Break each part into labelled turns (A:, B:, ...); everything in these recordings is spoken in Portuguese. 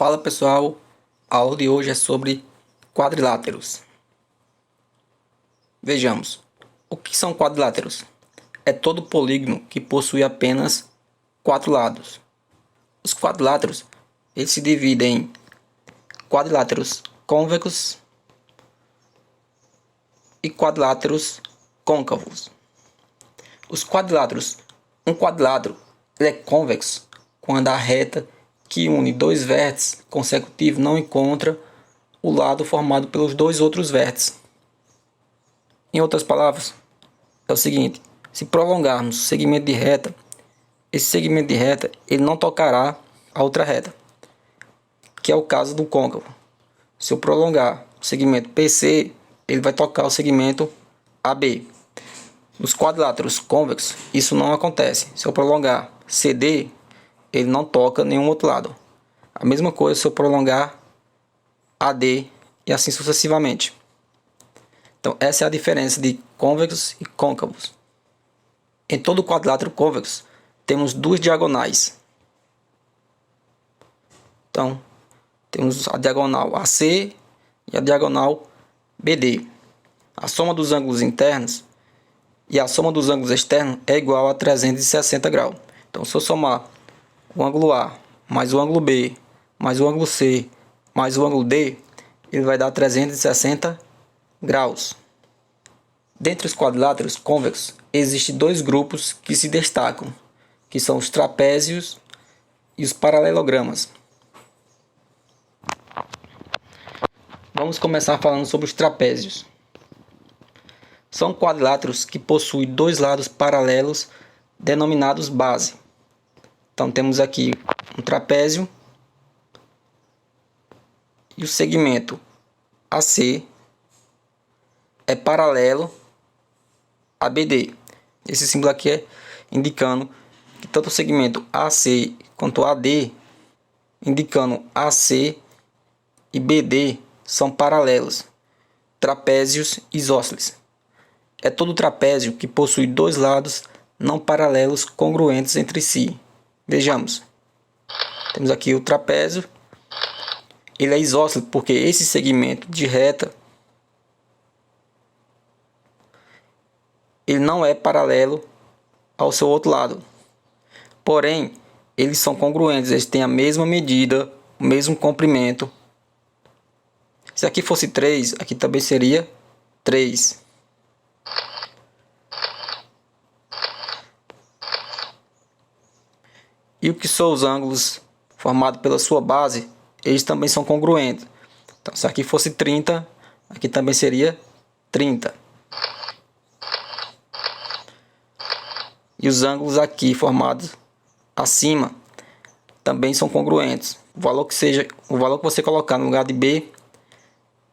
A: Fala pessoal, a aula de hoje é sobre quadriláteros. Vejamos, o que são quadriláteros? É todo polígono que possui apenas 4 lados. Os quadriláteros eles se dividem em quadriláteros cônvexos e quadriláteros côncavos. Os quadriláteros, um quadrilátero ele é convexo quando a reta que une dois vértices consecutivos não encontra o lado formado pelos dois outros vértices. Em outras palavras, é o seguinte: se prolongarmos o segmento de reta, esse segmento de reta ele não tocará a outra reta, que é o caso do côncavo. Se eu prolongar o segmento PC, ele vai tocar o segmento AB. Nos quadriláteros cônvexos, isso não acontece. Se eu prolongar CD, ele não toca nenhum outro lado. A mesma coisa se eu prolongar AD e assim sucessivamente. Então, essa é a diferença de cônvexos e côncavos. Em todo quadrilátero cônvexo, temos duas diagonais. Então, temos a diagonal AC e a diagonal BD. A soma dos ângulos internos e a soma dos ângulos externos é igual a 360 graus. Então, se eu somar o ângulo A mais o ângulo B mais o ângulo C mais o ângulo D, ele vai dar 360 graus. Dentre os quadriláteros cônvexos, existem dois grupos que se destacam, que são os trapézios e os paralelogramas. Vamos começar falando sobre os trapézios. São quadriláteros que possuem dois lados paralelos denominados base. Então temos aqui um trapézio e o segmento AC é paralelo a BD. Esse símbolo aqui é indicando que tanto o segmento AC quanto AD, indicando AC e BD, são paralelos, trapézios isósceles. É todo trapézio que possui dois lados não paralelos congruentes entre si. Vejamos, temos aqui o trapézio, ele é isósceles porque esse segmento de reta ele não é paralelo ao seu outro lado. Porém, eles são congruentes, eles têm a mesma medida, o mesmo comprimento. Se aqui fosse 3, aqui também seria 3. E o que são os ângulos formados pela sua base, eles também são congruentes. Então, se aqui fosse 30, aqui também seria 30. E os ângulos aqui formados acima também são congruentes. O valor que você colocar no lugar de B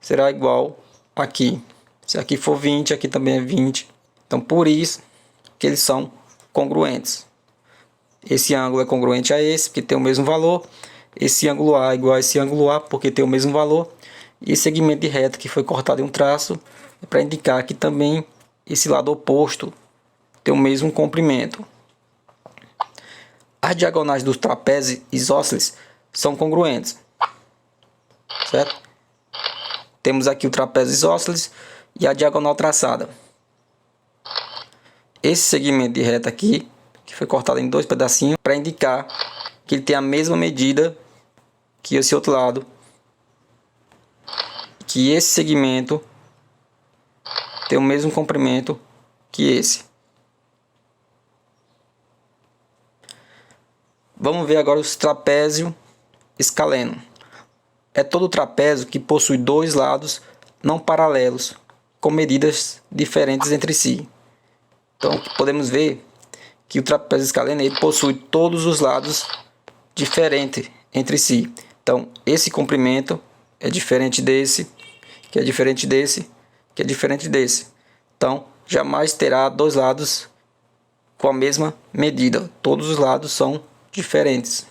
A: será igual aqui. Se aqui for 20, aqui também é 20. Então, por isso que eles são congruentes. Esse ângulo é congruente a esse, porque tem o mesmo valor. Esse ângulo A é igual a esse ângulo A, porque tem o mesmo valor. E esse segmento de reta que foi cortado em um traço é para indicar que também esse lado oposto tem o mesmo comprimento. As diagonais dos trapézios isósceles são congruentes, certo? Temos aqui o trapézio isósceles e a diagonal traçada. Esse segmento de reta aqui, que foi cortado em dois pedacinhos, para indicar que ele tem a mesma medida que esse outro lado, que esse segmento tem o mesmo comprimento que esse. Vamos ver agora os trapézio escaleno. É todo trapézio que possui dois lados não paralelos, com medidas diferentes entre si. Então, podemos ver que o trapézio escaleno ele possui todos os lados diferentes entre si. Então, esse comprimento é diferente desse, que é diferente desse, que é diferente desse. Então, jamais terá dois lados com a mesma medida. Todos os lados são diferentes.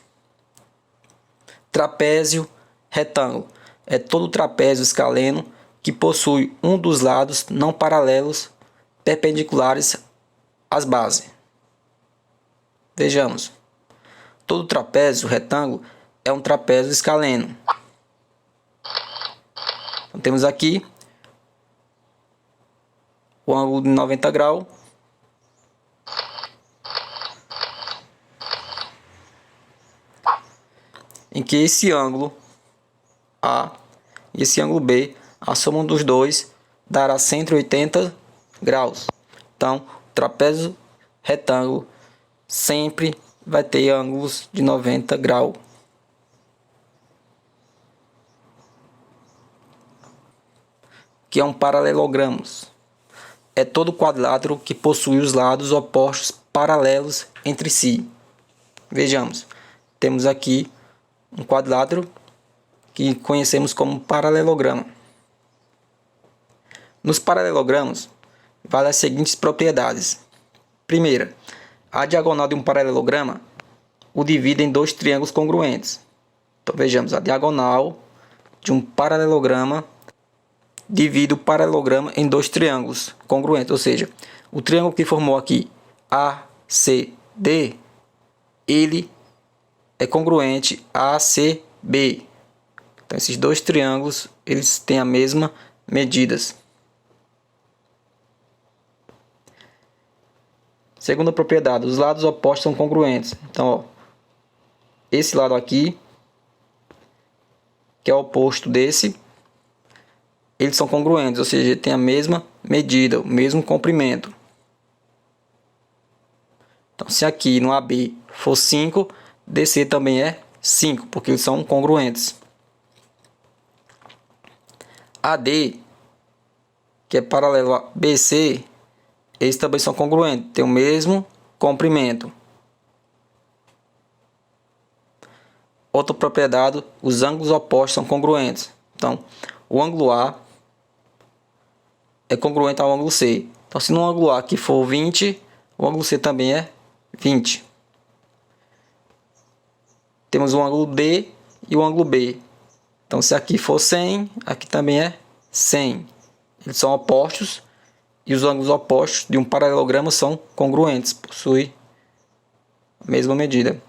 A: Trapézio retângulo. É todo trapézio escaleno que possui um dos lados não paralelos perpendiculares às bases. Vejamos. Todo trapézio retângulo é um trapézio escaleno. Então, temos aqui o ângulo de 90 graus. Em que esse ângulo A e esse ângulo B, a soma dos dois dará 180 graus. Então, o trapézio retângulo sempre vai ter ângulos de 90 graus. Que é um paralelogramo. É todo quadrilátero que possui os lados opostos paralelos entre si. Vejamos, temos aqui um quadrilátero que conhecemos como paralelogramo. Nos paralelogramos, valem as seguintes propriedades. Primeira, a diagonal de um paralelograma o divide em dois triângulos congruentes. Então vejamos, a diagonal de um paralelograma divide o paralelograma em dois triângulos congruentes, ou seja, o triângulo que formou aqui ACD, ele é congruente a ACB. Então esses dois triângulos, eles têm a mesma medidas. Segunda propriedade, os lados opostos são congruentes. Então, ó, esse lado aqui, que é o oposto desse, eles são congruentes, ou seja, tem a mesma medida, o mesmo comprimento. Então, se aqui no AB for 5, DC também é 5, porque eles são congruentes. AD, que é paralelo a BC, eles também são congruentes, tem o mesmo comprimento. Outra propriedade, os ângulos opostos são congruentes. Então, o ângulo A é congruente ao ângulo C. Então, se no ângulo A aqui for 20, o ângulo C também é 20. Temos o ângulo D e o ângulo B. Então, se aqui for 100, aqui também é 100. Eles são opostos e os ângulos opostos de um paralelogramo são congruentes, possuem a mesma medida.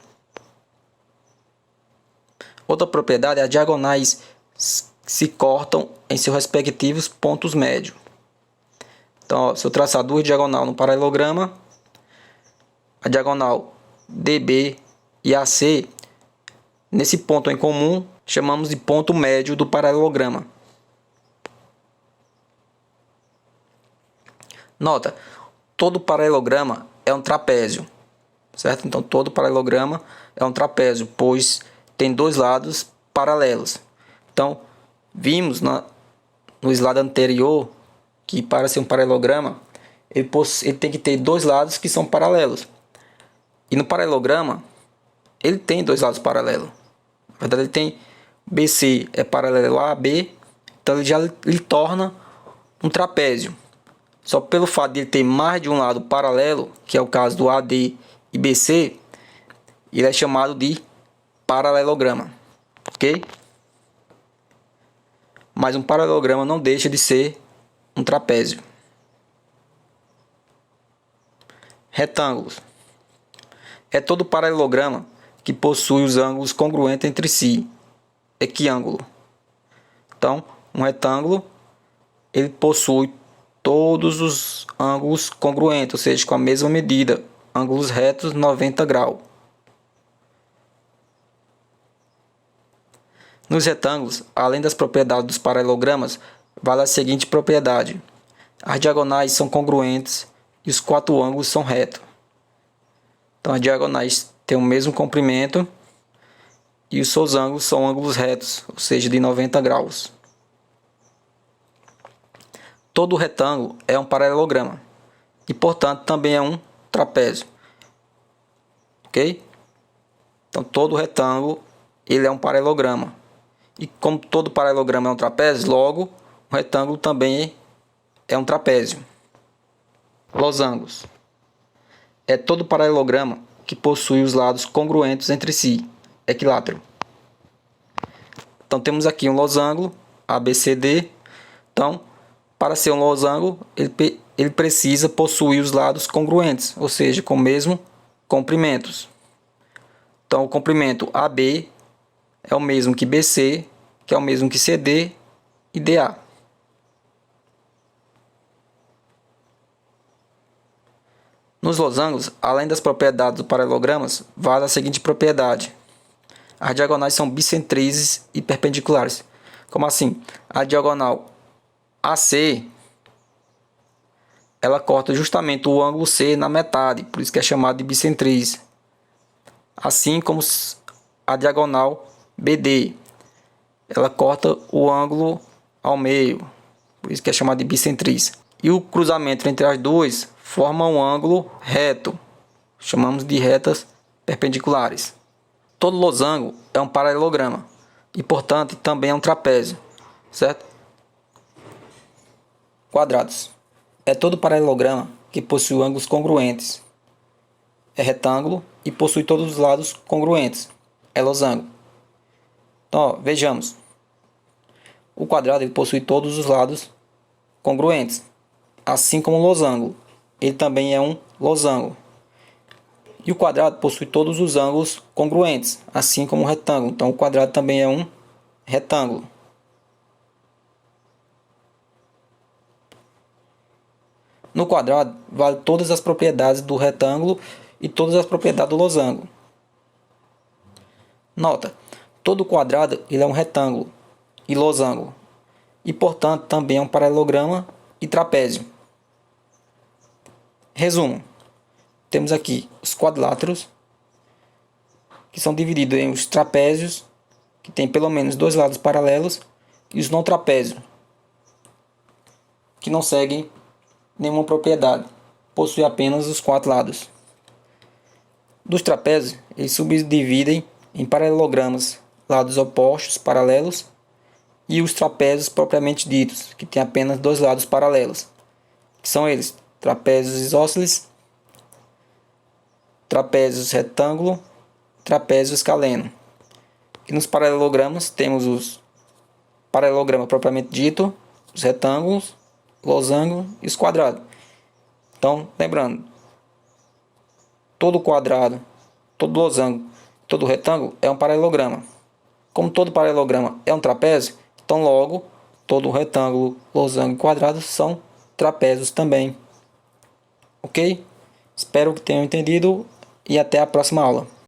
A: Outra propriedade é as diagonais se cortam em seus respectivos pontos médios. Então, ó, se eu traçar duas diagonais no paralelograma, a diagonal DB e AC, nesse ponto em comum, chamamos de ponto médio do paralelograma. Nota, todo paralelograma é um trapézio, certo? Então, todo paralelograma é um trapézio, pois tem dois lados paralelos. Então, vimos no slide anterior que para ser um paralelograma, ele tem que ter dois lados que são paralelos. E no paralelograma, ele tem dois lados paralelos. Na verdade, ele tem BC é paralelo a AB, então ele torna um trapézio. Só pelo fato de ele ter mais de um lado paralelo, que é o caso do AD e BC, ele é chamado de paralelograma, ok? Mas um paralelograma não deixa de ser um trapézio. Retângulos. É todo paralelograma que possui os ângulos congruentes entre si. Equiângulo. Então, um retângulo, ele possui todos os ângulos congruentes, ou seja, com a mesma medida, ângulos retos 90 graus. Nos retângulos, além das propriedades dos paralelogramas, vale a seguinte propriedade: as diagonais são congruentes e os quatro ângulos são retos. Então, as diagonais têm o mesmo comprimento e os seus ângulos são ângulos retos, ou seja, de 90 graus. Todo retângulo é um paralelograma e, portanto, também é um trapézio. Ok? Então, todo retângulo ele é um paralelograma. E como todo paralelograma é um trapézio, logo, o retângulo também é um trapézio. Losangos. É todo paralelograma que possui os lados congruentes entre si. Equilátero. Então, temos aqui um losango, ABCD. Então, para ser um losango, ele precisa possuir os lados congruentes, ou seja, com o mesmo comprimentos. Então, o comprimento AB é o mesmo que BC, que é o mesmo que CD e DA. Nos losangos, além das propriedades dos paralelogramas, vale a seguinte propriedade: as diagonais são bicentrizes e perpendiculares. Como assim? A diagonal AC, ela corta justamente o ângulo C na metade, por isso que é chamado de bicentriz. Assim como a diagonal BD, ela corta o ângulo ao meio, por isso que é chamado de bicentriz. E o cruzamento entre as duas forma um ângulo reto, chamamos de retas perpendiculares. Todo losango é um paralelograma e, portanto, também é um trapézio, certo? Quadrados. É todo paralelograma que possui ângulos congruentes. É retângulo e possui todos os lados congruentes. É losango. Então, ó, vejamos. O quadrado ele possui todos os lados congruentes, assim como o losango. Ele também é um losango. E o quadrado possui todos os ângulos congruentes, assim como o retângulo. Então, o quadrado também é um retângulo. No quadrado, vale todas as propriedades do retângulo e todas as propriedades do losango. Nota: todo quadrado ele é um retângulo e losango, e, portanto, também é um paralelograma e trapézio. Resumo: temos aqui os quadriláteros, que são divididos em os trapézios, que tem pelo menos dois lados paralelos, e os não trapézios, que não seguem nenhuma propriedade, possui apenas os quatro lados. Dos trapézios, eles subdividem em paralelogramas, lados opostos paralelos, e os trapézios propriamente ditos, que têm apenas dois lados paralelos, que são eles: trapézios isósceles, trapézios retângulo, trapézio escaleno. E nos paralelogramas temos os paralelograma propriamente dito, os retângulos, losango e os quadrados. Então, lembrando, todo quadrado, todo losango, todo retângulo é um paralelograma. Como todo paralelograma é um trapézio, então logo todo retângulo, losango e quadrado são trapézios também. Ok? Espero que tenham entendido e até a próxima aula.